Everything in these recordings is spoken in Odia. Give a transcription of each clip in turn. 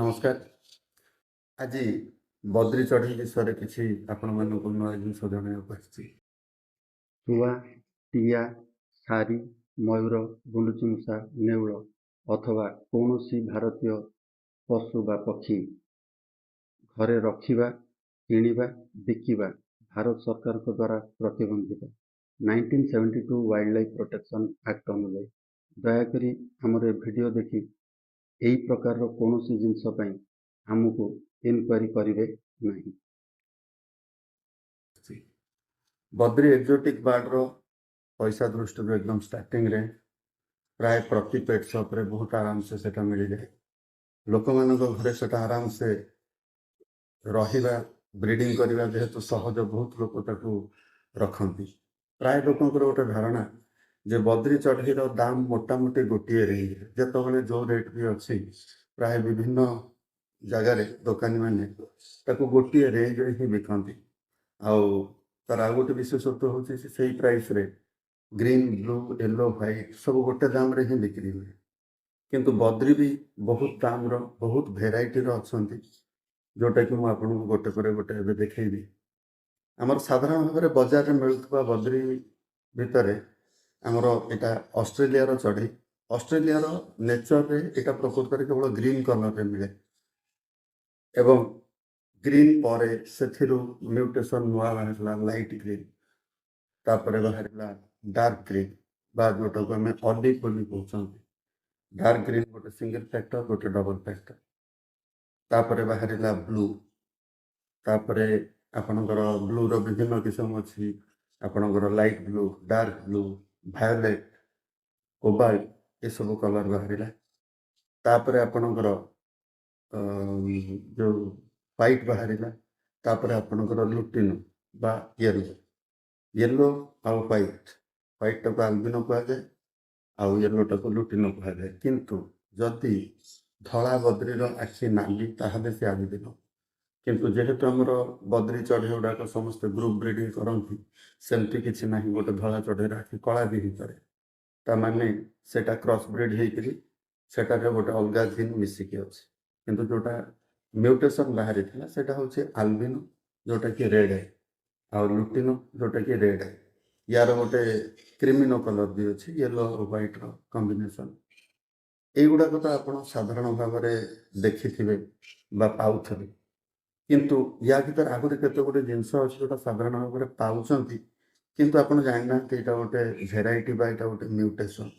नमस्कार। आज बद्री चढ़ी विषय किसी आपण मानक नुआ जिन जन ଶୁଆ, ଟିଆ, ଶାରୀ, ମୟୂର, ଗୁଣ୍ଡୁଚିମୂଷା, ନେଉଳ ଅଥବା କୌଣସି ଭାରତୀୟ ପଶୁ ବା ପକ୍ଷୀ ଘରେ ରଖିବା, କିଣିବା, ବିକିବା ଭାରତ ସରକାରଙ୍କ ଦ୍ୱାରା ପ୍ରତିବନ୍ଧିତ 1972 ୱାଇଲ୍ଡ ଲାଇଫ୍ ପ୍ରୋଟେକ୍ସନ୍ ଆକ୍ଟ ଅନୁଯାୟୀ। ଦୟାକରି ଆମର ଏ ଭିଡ଼ିଓ ଦେଖି ଏହି ପ୍ରକାରର କୌଣସି ଜିନିଷ ପାଇଁ ଆମକୁ ଇନକ୍ୱାରି କରିବେ ନାହିଁ। बद्री एक्जोटिक बार्ड पैसा दृष्टि एकदम स्टार्टिंग रे प्राय प्रति पेट शॉप रे बहुत आराम से सेटा मिल जाए। लोक मान घरे से आराम से रहिबा ब्रीडिंग करवा जेहेतु सहज बहुत लोक ताकू रखती। प्राय लोकंकर गोटे धारणा जे बद्री चढ़ीर दाम मोटामोटी गोटे रेंज जिते जो रेट भी अच्छी प्राय विभिन्न जगार दोकानी मैंने गोटे रेंज ही बिकती। तार आ गोटे विशेषत्व हूँ से प्राइस रे ग्रीन ब्लू येलो व्हाइट सब गोटे दाम रे ही बिक्री हुए। किंतु बद्री भी बहुत दाम रो बहुत भेराइटी रो अछंती जोटा कि मुझे आपको गोटे पर गोटे देखी। आमर साधारण भाव में बजार में मिलुवा बद्री भितर आमर यहाँ ऑस्ट्रेलिया चढ़ी ऑस्ट्रेलिया नेचर रे यहाँ प्रकृत में केवल ग्रीन कलर रे मिले एवं ग्रीन पर से म्यूटेशन नुआ बाहर लाइट ग्रीन तापर बाहर डार्क ग्रीन बा जोटा को आम ऑलिव बोली कहते। डार्क ग्रीन गोटे सिंगल फैक्टर गोटे डबल फैक्टर तापर बाहर ब्लू तापर आपणकर ब्लू रो विभिन्न किस्म अच्छी आपणकर light blue dark blue violet cobalt ये सब कलर बाहर तापर आपणकर जो व्हाइट बाहर तापर आपणकर लुटिनो बा येलो येलो आउ व्हाइट व्हाइट टाक आल्बिनो कह जाए आउ येलो टाक लुटिनो कह जाए। किंतु जदि धला बद्रीर आखि नाली ताहले से आल्बिनो किंतु जेहेतु आमर बद्री चढ़ई गुड़ाक समस्त ग्रुप ब्रीडिंग करती सेमती किसी ना गोटे धला चढ़ईर आखि कला भी हिसाब ताने सेटा क्रॉस ब्रीड होटार गोटे अलग जीन मिसिकी अच्छे। किंतु जोटा म्यूटेशन बाहरी था सेटा हूँ आल्बिनो जोटा कि रेड है आ लुटिनो जोटा कि रेड है यार गोटे क्रिमिनो कलर भी अच्छे येलो व्हाइट कॉम्बिनेशन युड़ाक तो आप साधारण भाव में देखि थे पाथे। किंतु या भर आगुरी केते गोटे जिनस अच्छे जोटा साधारण भाव में पाँच किंतु आप जाना यहाँ गोटे भेराइटी बा यहाँ गोटे म्यूटेशन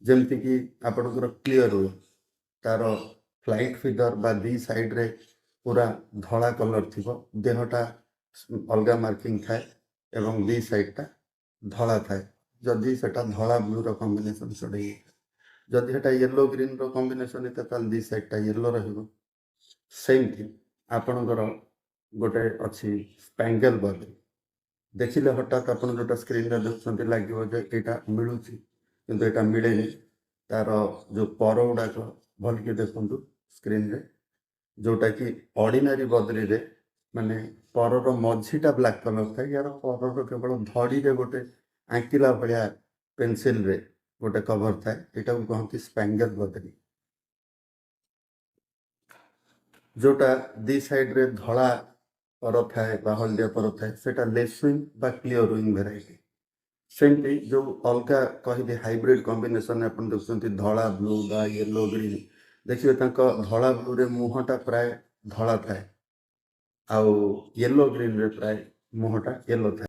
जमती कि आपणकर क्लीयर हुए तार फ्लाइट फिगर बा दी साइड रे पूरा धला कलर थी देहटा अलग मार्किंग थाए एवं दी साइडटा धला थाए जदि सेटा धला ब्लू रो कॉम्बिनेशन चढ़ई जदि सेटा येलो ग्रीन रो कॉम्बिनेशन ताल दी साइडटा येलो रहिबो। सेमती आपणकर गोटे अच्छी स्पैंगल बद्री देखिले हठात आप जोटा स्क्रीन रे देखुं लगे जे यहाँ मिलूँ किंतु यहाँ मिले तार जो पर गुड़ाक भल के देखु स्क्रीन रे जोटा कि ऑर्डिनरी बद्री रे माने पर मझीटा ब्लैक कलर था यार पर केवल धड़ी रे गोटे आंकिला भाया पेंसिल रे गोटे कवर थाए यहाँ को कहती स्पैंगल बद्री जोटा दी साइड रे धड़ा पर थाए हलदिया पर थाए सेटा लेस विंग बा क्लियर विंग भेराइटी। सेमती जो अलग कह हाइब्रिड कॉम्बिनेशन आप देखते धला ब्लू बा येलो ग्रीन देखिए धला ब्लू रे मुहटा प्राय धला थाए आउ येलो ग्रीन रे प्राय मुहटा येलो थाए।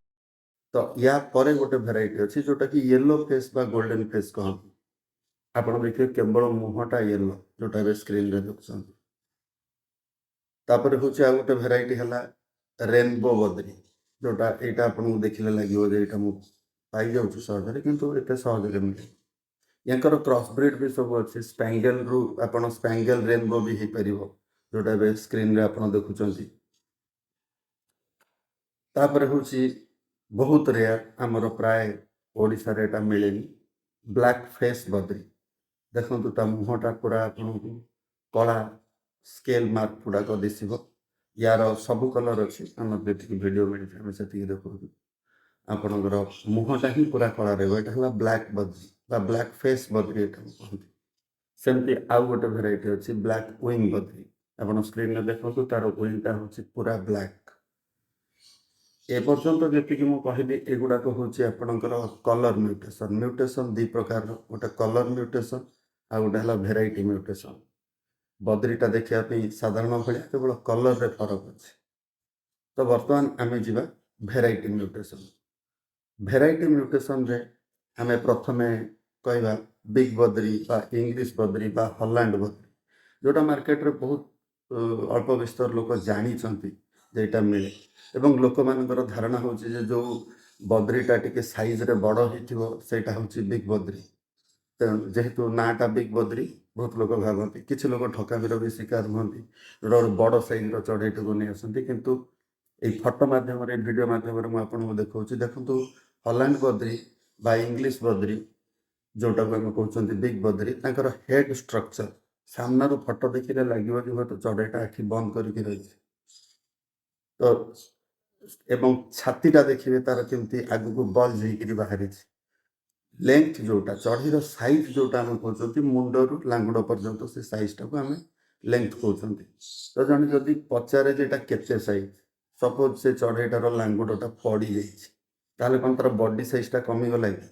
तो या परे गोटे भेराइटी अच्छी जोटा कि येलो फेस बा गोल्डन फेस कहते आप देखिए केवल मुहटा येलो जोटा स्क्रीन रे देखुं। तापर हूँ आ गोटे भेराइटी है रेनबो बद्री जोटा यहाँ आपको देखने लगे यहाँ मुझे पाई जाऊँ सहज किंतु एत सहज मिले यार क्रॉस ब्रीड भी सब अच्छे स्पैंगल रु आप स्पैंगल रेनबो भी हो पार जोटा स्क्रीन रे आप देखुं। तापर हूँ बहुत रेयर आमर प्राय ओडिशा रे एटा मिले ब्लैक फेस बद्री देखो ता मुहटा पूरा आपको कला स्केल मार्क गुड़ाक दिशो यार सब कलर अच्छी आम जी भिडियो मिलती आम से देखो आपणकर मुहटा ही पूरा कला रहा ब्लैक बद्री बा ब्लैक फेस बद्री कहते। सेमती आउ गोटे भेराइटी अच्छी ब्लैक विंग बद्री ଆପଣ ସ୍କ୍ରିନ୍ରେ ଦେଖନ୍ତୁ ତାର ୱିଙ୍ଗଟା ହେଉଛି ପୁରା ବ୍ଲାକ୍। ଏପର୍ଯ୍ୟନ୍ତ ଯେତିକି ମୁଁ କହିଲି ଏଗୁଡ଼ାକ ହେଉଛି ଆପଣଙ୍କର କଲର୍ ମ୍ୟୁଟେସନ୍। ମ୍ୟୁଟେସନ୍ ଦୁଇ ପ୍ରକାରର, ଗୋଟେ କଲର୍ ମ୍ୟୁଟେସନ୍ ଆଉ ଗୋଟେ ହେଲା ଭେରାଇଟି ମ୍ୟୁଟେସନ୍। ବଦ୍ରିଟା ଦେଖିବା ପାଇଁ ସାଧାରଣ ଭଳିଆ, କେବଳ କଲର୍ରେ ଫରକ ଅଛି। ତ ବର୍ତ୍ତମାନ ଆମେ ଯିବା ଭେରାଇଟି ମ୍ୟୁଟେସନ୍। ଭେରାଇଟି ମ୍ୟୁଟେସନ୍ରେ ଆମେ ପ୍ରଥମେ କହିବା ବିଗ୍ ବଦ୍ରି ବା ଇଂଲିଶ ବଦ୍ରି ବା ହଲାଣ୍ଡ ବଦ୍ରି, ଯେଉଁଟା ମାର୍କେଟରେ ବହୁତ ଅଳ୍ପ ବିସ୍ତର ଲୋକ ଜାଣିଛନ୍ତି ଯେ ଏଇଟା ମିଳେ, ଏବଂ ଲୋକମାନଙ୍କର ଧାରଣା ହେଉଛି ଯେ ଯେଉଁ ବଦ୍ରିଟା ଟିକେ ସାଇଜ୍ରେ ବଡ଼ ହେଇଥିବ ସେଇଟା ହେଉଛି ବିଗ୍ ବଦ୍ରି। ତେଣୁ ଯେହେତୁ ନାଁଟା ବିଗ୍ ବଦ୍ରି ବହୁତ ଲୋକ ଭାବନ୍ତି, କିଛି ଲୋକ ଠକାମିର ବି ଶିକାର ହୁଅନ୍ତି, ଗୋଟେ ବଡ଼ ସାଇଜ୍ର ଚଢ଼େଇଟାକୁ ନେଇ ଆସନ୍ତି। କିନ୍ତୁ ଏଇ ଫଟୋ ମାଧ୍ୟମରେ, ଭିଡ଼ିଓ ମାଧ୍ୟମରେ ମୁଁ ଆପଣଙ୍କୁ ଦେଖାଉଛି। ଦେଖନ୍ତୁ ହଲାଣ୍ଡ ବଦ୍ରି ବା ଇଂଲିଶ ବଦ୍ରି, ଯେଉଁଟାକୁ ଆମେ କହୁଛନ୍ତି ବିଗ୍ ବଦ୍ରି, ତାଙ୍କର ହେଡ୍ ଷ୍ଟ୍ରକ୍ଚର ସାମ୍ନାରୁ ଫଟୋ ଦେଖିଲେ ଲାଗିବ ଯେ ହୁଏତ ଚଢ଼େଇଟା ଆଖି ବନ୍ଦ କରିକି ରହିଛି। ତ ଏବଂ ଛାତିଟା ଦେଖିବେ ତାର କେମିତି ଆଗକୁ ବଲ୍ଜ ହେଇକିରି ବାହାରିଛି। ଲେନ୍ଥ ଯେଉଁଟା, ଚଢ଼େଇର ସାଇଜ୍ ଯେଉଁଟା ଆମେ କହୁଛନ୍ତି ମୁଣ୍ଡରୁ ଲାଙ୍ଗୁଡ଼ ପର୍ଯ୍ୟନ୍ତ, ସେ ସାଇଜ୍ଟାକୁ ଆମେ ଲେନ୍ଥ କହୁଛନ୍ତି। ତ ଜଣେ ଯଦି ପଚାରେ ଯେ ଏଇଟା କେତେ ସାଇଜ୍, ସପୋଜ୍ ସେ ଚଢ଼େଇଟାର ଲାଙ୍ଗୁଡ଼ଟା ପଡ଼ିଯାଇଛି, ତାହେଲେ କ'ଣ ତାର ବଡି ସାଇଜ୍ଟା କମିଗଲା କି?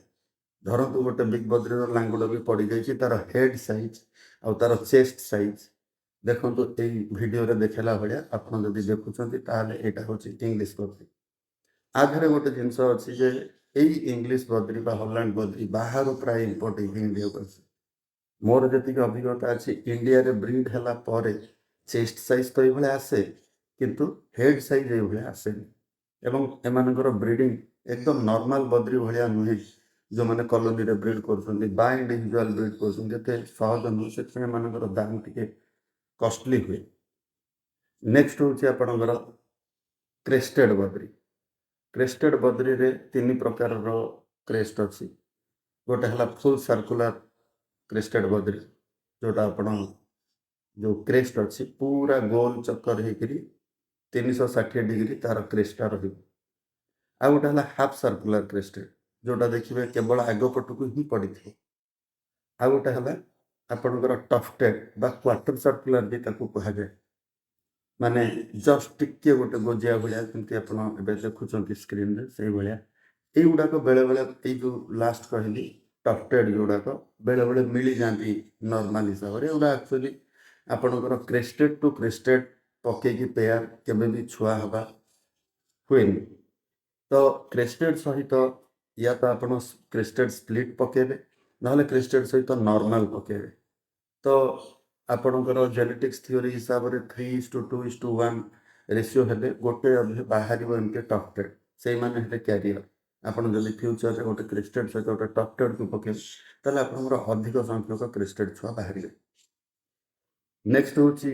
ଧରନ୍ତୁ ଗୋଟେ ବିଗ୍ ବଦ୍ରିର ଲାଙ୍ଗୁଡ଼ ବି ପଡ଼ିଯାଇଛି, ତାର ହେଡ୍ ସାଇଜ୍ ଆଉ ତାର ଚେଷ୍ଟ ସାଇଜ୍ ଦେଖନ୍ତୁ ଏଇ ଭିଡ଼ିଓରେ ଦେଖେଇଲା ଭଳିଆ ଆପଣ ଯଦି ଦେଖୁଛନ୍ତି, ତାହେଲେ ଏଇଟା ହେଉଛି ଇଂଲିଶ ବଦ୍ରି। ଆଗରେ ଗୋଟେ ଜିନିଷ ଅଛି ଯେ ଏଇ ଇଂଲିଶ ବଦ୍ରି ବା ହଲାଣ୍ଡ ବଦ୍ରି ବାହାରୁ ପ୍ରାୟ ଇମ୍ପୋର୍ଟ ହେଇକି ଇଣ୍ଡିଆକୁ ଆସେ। ମୋର ଯେତିକି ଅଭିଜ୍ଞତା ଅଛି, ଇଣ୍ଡିଆରେ ବ୍ରିଡ୍ ହେଲା ପରେ ଚେଷ୍ଟ ସାଇଜ୍ ତ ଏଇଭଳିଆ ଆସେ, କିନ୍ତୁ ହେଡ୍ ସାଇଜ୍ ଏଇଭଳିଆ ଆସେନି। ଏବଂ ଏମାନଙ୍କର ବ୍ରିଡ଼ିଂ ଏକଦମ ନର୍ମାଲ ବଦ୍ରି ଭଳିଆ ନୁହେଁ, ଯେଉଁମାନେ କଲୋନୀରେ ବ୍ରିଡ୍ କରୁଛନ୍ତି ବା ଇଣ୍ଡିଭିଜୁଆଲ ବ୍ରିଡ୍ କରୁଛନ୍ତି, ଏତେ ସହଜ ନୁହେଁ। ସେଥିପାଇଁ ଏମାନଙ୍କର ଦାମ ଟିକେ କଷ୍ଟଲି ହୁଏ। ନେକ୍ସଟ ହେଉଛି ଆପଣଙ୍କର କ୍ରେଷ୍ଟେଡ୍ ବଦ୍ରି। କ୍ରେଷ୍ଟେଡ୍ ବଦ୍ରିରେ ତିନି ପ୍ରକାରର କ୍ରେଷ୍ଟ ଅଛି। ଗୋଟେ ହେଲା ଫୁଲ୍ ସାର୍କୁଲାର କ୍ରେଷ୍ଟେଡ୍ ବଦ୍ରି, ଯେଉଁଟା ଆପଣ ଯେଉଁ କ୍ରେଷ୍ଟ ଅଛି ପୁରା ଗୋଲ ଚକ୍କର ହେଇକିରି 360 ଡିଗ୍ରୀ ତାର କ୍ରେଷ୍ଟଟା ରହିବ। ଆଉ ଗୋଟେ ହେଲା ହାଫ୍ ସାର୍କୁଲାର କ୍ରେଷ୍ଟେଡ୍, ଯେଉଁଟା ଦେଖିବେ କେବଳ ଆଗ ପଟକୁ ହିଁ ପଡ଼ିଥିବ। ଆଉ ଗୋଟେ ହେଲା ଆପଣଙ୍କର ଟଫ୍ଟେଡ୍ ବା କ୍ୱାର୍ଟର ସାର୍କୁଲାର ବି ତାକୁ କୁହାଯାଏ, ମାନେ ଜଷ୍ଟ ଟିକେ ଗୋଟେ ଗୋଜିଆ ଭଳିଆ, ଯେମିତି ଆପଣ ଏବେ ଦେଖୁଛନ୍ତି ସ୍କ୍ରିନ୍ରେ ସେଇଭଳିଆ। ଏଇଗୁଡ଼ାକ ବେଳେବେଳେ ଏଇ ଯେଉଁ ଲାଷ୍ଟ କହିଲି ଟଫ୍ଟେଡ୍ ଯେଉଁଗୁଡ଼ାକ ବେଳେବେଳେ ମିଳିଯାଆନ୍ତି ନର୍ମାଲ ହିସାବରେ। ଏଗୁଡ଼ା ଆକ୍ଚୁଆଲି ଆପଣଙ୍କର କ୍ରେଷ୍ଟେଡ୍ ଟୁ କ୍ରେଷ୍ଟେଡ୍ ପକେଇକି ପେୟାର କେବେ ବି ଛୁଆ ହେବା ହୁଏନି। ତ କ୍ରେଷ୍ଟେଡ୍ ସହିତ ୟା ତ ଆପଣ କ୍ରେଷ୍ଟେଡ୍ ସ୍ପ୍ଲିଟ୍ ପକେଇବେ, ନହେଲେ କ୍ରେଷ୍ଟେଡ୍ ସହିତ ନର୍ମାଲ ପକେଇବେ। ତ ଆପଣଙ୍କର ଜେନେଟିକ୍ସ ଥିଓରି ହିସାବରେ 3:2:1 ରେସିଓ ହେଲେ ଗୋଟେ ବାହାରିବ ଏମିତି ଟଫ୍ଟେଡ୍, ସେଇମାନେ ହେଲେ କ୍ୟାରିୟର। ଆପଣ ଯଦି ଫ୍ୟୁଚରରେ ଗୋଟେ କ୍ରେଷ୍ଟେଡ୍ ସହିତ ଗୋଟେ ଟଫ୍ଟେଡ୍କୁ ପକେଇବେ, ତାହେଲେ ଆପଣଙ୍କର ଅଧିକ ସଂଖ୍ୟକ କ୍ରେଷ୍ଟେଡ୍ ଛୁଆ ବାହାରିବେ। ନେକ୍ସଟ ହେଉଛି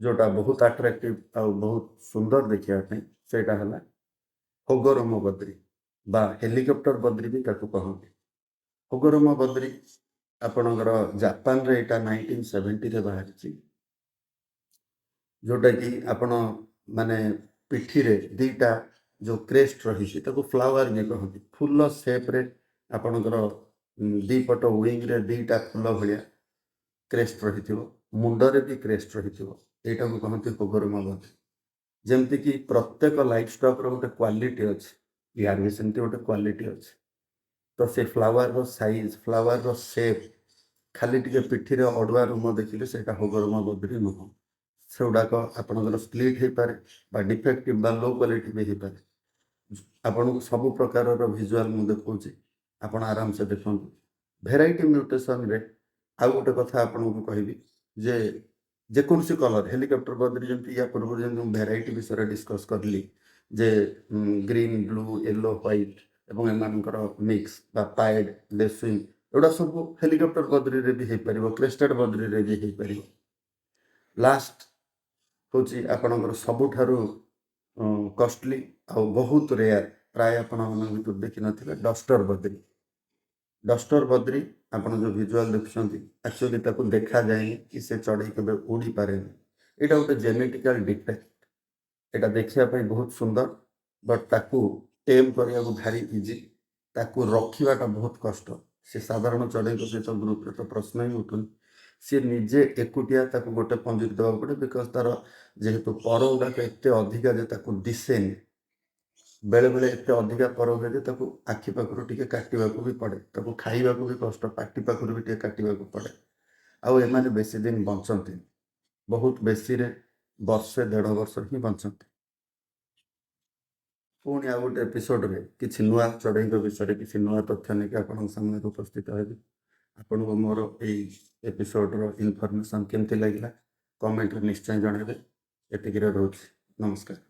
ଯେଉଁଟା ବହୁତ ଆଟ୍ରାକ୍ଟିଭ ଆଉ ବହୁତ ସୁନ୍ଦର ଦେଖିବା ପାଇଁ, ସେଇଟା ହେଲା ହୋଗୋରମ ବଦ୍ରି ବା ହେଲିକପ୍ଟର ବଦ୍ରି ବି ତାକୁ କହନ୍ତି। ହୋଗୋରମ ବଦ୍ରି ଆପଣଙ୍କର ଜାପାନରେ ଏଇଟା 1970ରେ ବାହାରିଛି, ଯେଉଁଟାକି ଆପଣ ମାନେ ପିଠିରେ ଦୁଇଟା ଯେଉଁ କ୍ରେଷ୍ଟ ରହିଛି ତାକୁ ଫ୍ଲାୱାର ବି କହନ୍ତି। ଫୁଲ ସେପ୍ରେ ଆପଣଙ୍କର ଦୁଇ ପଟ ୱିଙ୍ଗରେ ଦୁଇଟା ଫୁଲ ଭଳିଆ କ୍ରେଷ୍ଟ ରହିଥିବ, ମୁଣ୍ଡରେ ବି କ୍ରେଷ୍ଟ ରହିଥିବ, ଏଇଟାକୁ କହନ୍ତି ହୋଗୋରମ ବଦ୍ରି। ଯେମିତିକି ପ୍ରତ୍ୟେକ ଲାଇଫ୍ ଷ୍ଟକ୍ର ଗୋଟେ କ୍ୱାଲିଟି ଅଛି, ୟାର ବି ସେମିତି ଗୋଟେ କ୍ୱାଲିଟି ଅଛି। ତ ସେ ଫ୍ଲାୱାରର ସାଇଜ୍, ଫ୍ଲାୱାରର ସେପ୍, ଖାଲି ଟିକେ ପିଠିରେ ଅଡ଼ୁଆ ରୁମ ଦେଖିଲେ ସେଇଟା ହୋଗୋରମ ବଦ୍ରି ନୁହଁ। ସେଗୁଡ଼ାକ ଆପଣଙ୍କର ସ୍ପ୍ଲିଟ୍ ହେଇପାରେ ବା ଡିଫେକ୍ଟିଭ ବା ଲୋ କ୍ୱାଲିଟି ବି ହେଇପାରେ। ଆପଣଙ୍କୁ ସବୁ ପ୍ରକାରର ଭିଜୁଆଲ ମୁଁ ଦେଖାଉଛି, ଆପଣ ଆରାମସେ ଦେଖନ୍ତୁ। ଭେରାଇଟି ମ୍ୟୁଟେସନରେ ଆଉ ଗୋଟେ କଥା ଆପଣଙ୍କୁ କହିବି ଯେ ଯେକୌଣସି କଲର୍, ହେଲିକପ୍ଟର ବଦ୍ରି ଯେମିତି ୟା ପୂର୍ବରୁ ଯେମିତି ମୁଁ ଭେରାଇଟି ବିଷୟରେ ଡିସ୍କସ୍ କରିଲି ଯେ ଗ୍ରୀନ୍, ବ୍ଲୁ, ୟେଲୋ, ହ୍ୱାଇଟ୍ ଏବଂ ଏମାନଙ୍କର ମିକ୍ସ ବା ପାଏଡ୍, ଲେସୁଇଂ, ଏଗୁଡ଼ା ସବୁ ହେଲିକପ୍ଟର ବଦ୍ରିରେ ବି ହେଇପାରିବ, କ୍ରେଷ୍ଟେଡ୍ ବଦ୍ରିରେ ବି ହେଇପାରିବ। ଲାଷ୍ଟ ହେଉଛି ଆପଣଙ୍କର ସବୁଠାରୁ କଷ୍ଟଲି ଆଉ ବହୁତ ରେୟାର, ପ୍ରାୟ ଆପଣମାନଙ୍କ ଭିତରୁ ଦେଖିନଥିବେ, ଡଷ୍ଟର ବଦ୍ରି। ଡଷ୍ଟର ବଦ୍ରି ଆପଣ ଯେଉଁ ଭିଜୁଆଲ ଦେଖୁଛନ୍ତି, ଆକ୍ଚୁଆଲି ତାକୁ ଦେଖାଯାଏନି କି ସେ ଚଢ଼େଇ କେବେ ଉଡ଼ିପାରେନି। ଏଇଟା ଗୋଟେ ଜେନେଟିକାଲ ଡିଫେକ୍ଟ। ଏଇଟା ଦେଖିବା ପାଇଁ ବହୁତ ସୁନ୍ଦର, ବଟ୍ ତାକୁ ଟେମ୍ କରିବାକୁ ଭାରି ଇଜି, ତାକୁ ରଖିବାଟା ବହୁତ କଷ୍ଟ। ସେ ସାଧାରଣ ଚଢ଼େଇଙ୍କ ସହିତ ଗ୍ରୁପରେ ତ ପ୍ରଶ୍ନ ହିଁ ଉଠୁନି। ସିଏ ନିଜେ ଏକୁଟିଆ ତାକୁ ଗୋଟେ ପଞ୍ଜୁରୀ ଦେବାକୁ ପଡ଼େ, ବିକଜ ତାର ଯେହେତୁ ପର ଗୁଡ଼ାକ ଏତେ ଅଧିକା ଯେ ତାକୁ ଦିଶେନି, ବେଳେବେଳେ ଏତେ ଅଧିକା ପର ହୁଏ ଯେ ତାକୁ ଆଖି ପାଖରୁ ଟିକେ କାଟିବାକୁ ବି ପଡ଼େ, ତାକୁ ଖାଇବାକୁ ବି କଷ୍ଟ, ପାଟି ପାଖରୁ ବି ଟିକେ କାଟିବାକୁ ପଡ଼େ। ଆଉ ଏମାନେ ବେଶୀ ଦିନ ବଞ୍ଚନ୍ତିନି, ବହୁତ ବେଶୀରେ ବର୍ଷେ 1.5 ବର୍ଷ ହିଁ ବଞ୍ଚନ୍ତି। ପୁଣି ଆଉ ଗୋଟେ ଏପିସୋଡ଼ରେ କିଛି ନୂଆ ଚଢ଼େଇଙ୍କ ବିଷୟରେ କିଛି ନୂଆ ତଥ୍ୟ ନେଇକି ଆପଣଙ୍କ ସାମ୍ନାରେ ଉପସ୍ଥିତ ହେବି। ଆପଣଙ୍କୁ ମୋର ଏଇ ଏପିସୋଡ଼ର ଇନଫର୍ମେସନ୍ କେମିତି ଲାଗିଲା କମେଣ୍ଟରେ ନିଶ୍ଚୟ ଜଣାଇବେ। ଏତିକିରେ ରହୁଛି, ନମସ୍କାର।